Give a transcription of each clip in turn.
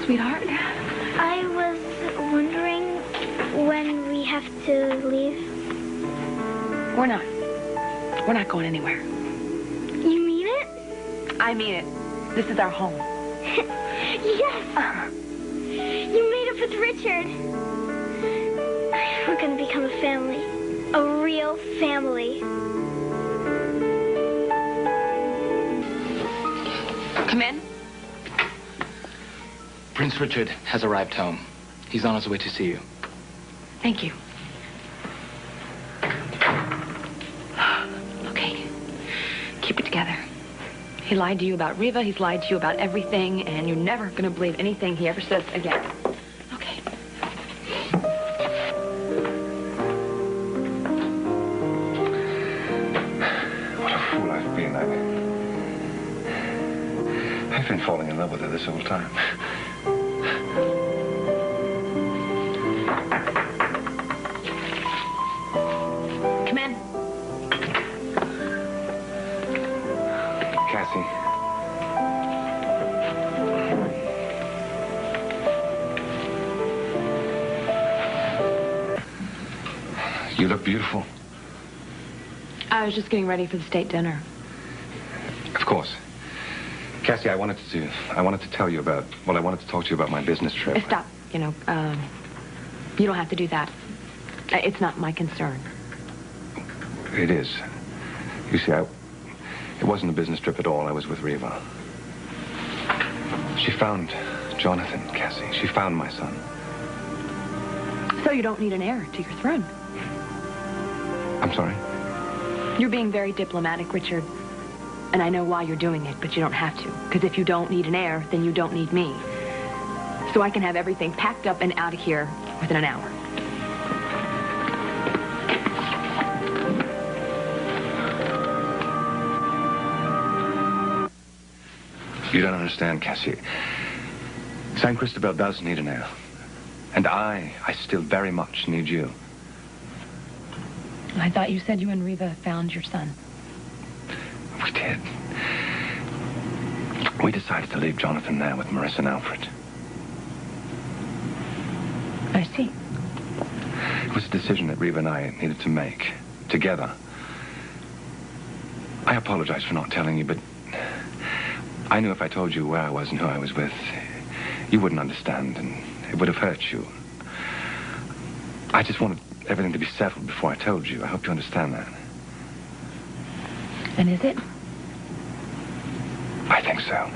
sweetheart? I was wondering when we have to leave. We're not. We're not going anywhere. You mean it? I mean it. This is our home. Yes! You made up with Richard. We're going to become a family. A real family. Come in. Prince Richard has arrived home. He's on his way to see you. Thank you. Okay. Keep it together. He lied to you about Riva. He's lied to you about everything, and you're never going to believe anything he ever says again. Okay. What a fool I've been. I've been falling in love with her this whole time. Come in. Cassie. You look beautiful. I was just getting ready for the state dinner. Of course. Cassie, I wanted to tell you about, well, I wanted to talk to you about my business trip. Stop. You know, you don't have to do that. It's not my concern. It is. You see, it wasn't a business trip at all. I was with Riva. She found Jonathan, Cassie. She found my son. So you don't need an heir to your throne. I'm sorry? You're being very diplomatic, Richard. And I know why you're doing it, but you don't have to. Because if you don't need an heir, then you don't need me. So I can have everything packed up and out of here within an hour. You don't understand, Cassie. San Cristobal does need an heir. And I still very much need you. I thought you said you and Riva found your son. We did. We decided to leave Jonathan there with Marissa and Alfred. I see. It was a decision that Riva and I needed to make together. I apologize for not telling you, but I knew if I told you where I was and who I was with, you wouldn't understand, and it would have hurt you. I just wanted everything to be settled before I told you. I hope you understand that. And is it? I think so.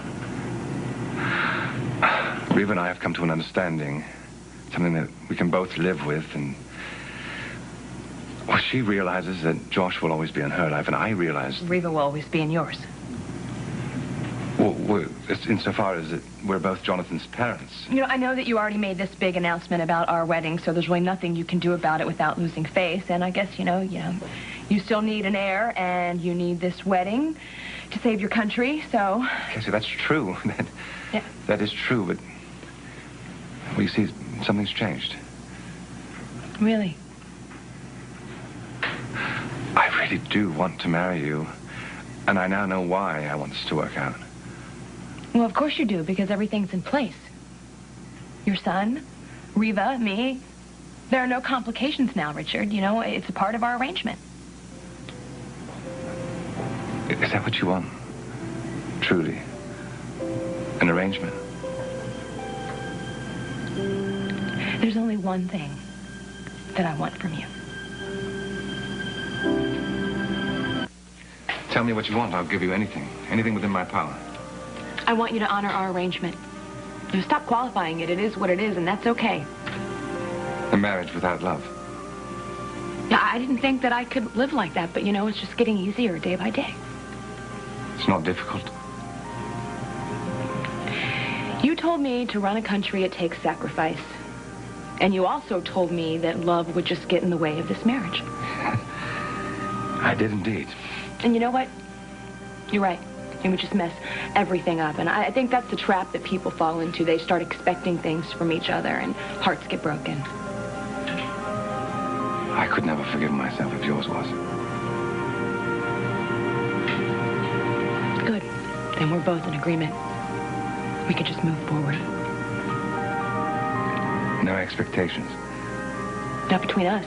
Riva and I have come to an understanding, something that we can both live with, and well, she realizes that Josh will always be in her life, and I realize... Riva will always be in yours. Well, insofar as we're both Jonathan's parents. You know, I know that you already made this big announcement about our wedding, so there's really nothing you can do about it without losing face. And I guess, you still need an heir, and you need this wedding to save your country, so... Cassie, that's true. Yeah. That is true, but... Well, you see, something's changed. Really? I really do want to marry you, and I now know why I want this to work out. Well, of course you do, because everything's in place. Your son, Riva, me. There are no complications now, Richard. You know, it's a part of our arrangement. Is that what you want? Truly? An arrangement? There's only one thing that I want from you. Tell me what you want. I'll give you anything. Anything within my power. I want you to honor our arrangement. You stop qualifying it. It is what it is, and that's okay. A marriage without love. Yeah, I didn't think that I could live like that, but, it's just getting easier day by day. It's not difficult. You told me to run a country, it takes sacrifice. And you also told me that love would just get in the way of this marriage. I did indeed. And you know what? You're right. It would just mess everything up. And I think that's the trap that people fall into. They start expecting things from each other, and hearts get broken. I could never forgive myself if yours was. Good. Then we're both in agreement. We could just move forward. No expectations? Not between us.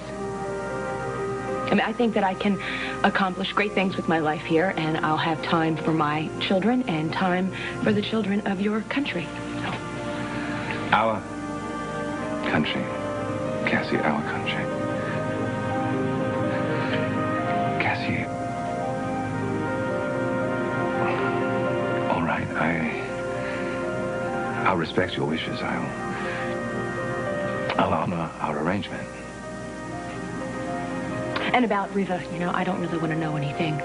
I mean, I think that I can accomplish great things with my life here, and I'll have time for my children and time for the children of your country. So. Our country. Cassie, our country. Cassie. All right, I'll respect your wishes. I'll honor our arrangement. And about Riva, you know, I don't really want to know anything.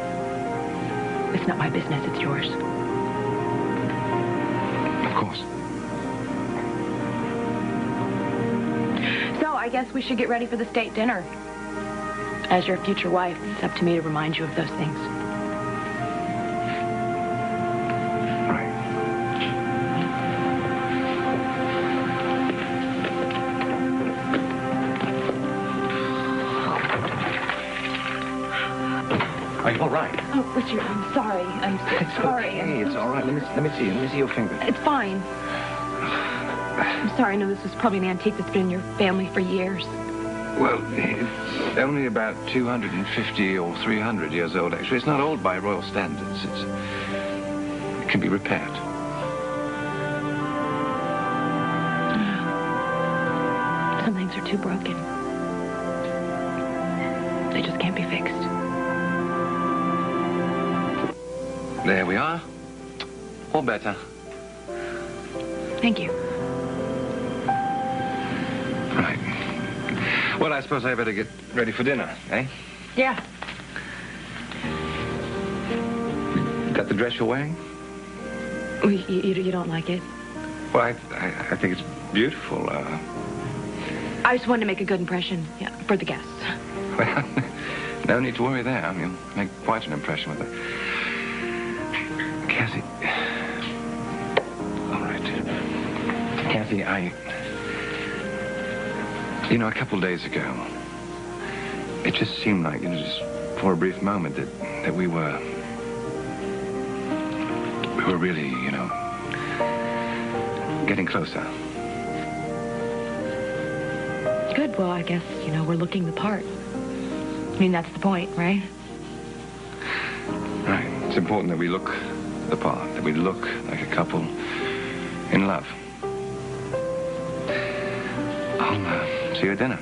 It's not my business, it's yours. Of course. So I guess we should get ready for the state dinner. As your future wife, it's up to me to remind you of those things. Right. Are you all right? Oh, Richard, I'm sorry. I'm sorry. Okay, it's all right. Let me see. Let me see your finger. It's fine. I'm sorry. I know this was probably an antique that's been in your family for years. Well, it's only about 250 or 300 years old, actually. It's not old by royal standards. It can be repaired. Some things are too broken. They just can't be fixed. There we are. All better. Thank you. Right. Well, I suppose I better get ready for dinner, eh? Yeah. Is that the dress you're wearing? Well, you don't like it? Well, I think it's beautiful. I just wanted to make a good impression, yeah, for the guests. Well, no need to worry there. I mean, you'll make quite an impression with it. Cassie. All right. Cassie, you know, a couple of days ago, it just seemed like, you know, just for a brief moment that we were really, you know, getting closer. Good. Well, I guess, you know, we're looking the part. I mean, that's the point, right? Right. It's important that we look the part, that we look like a couple in love. I'll see you at dinner.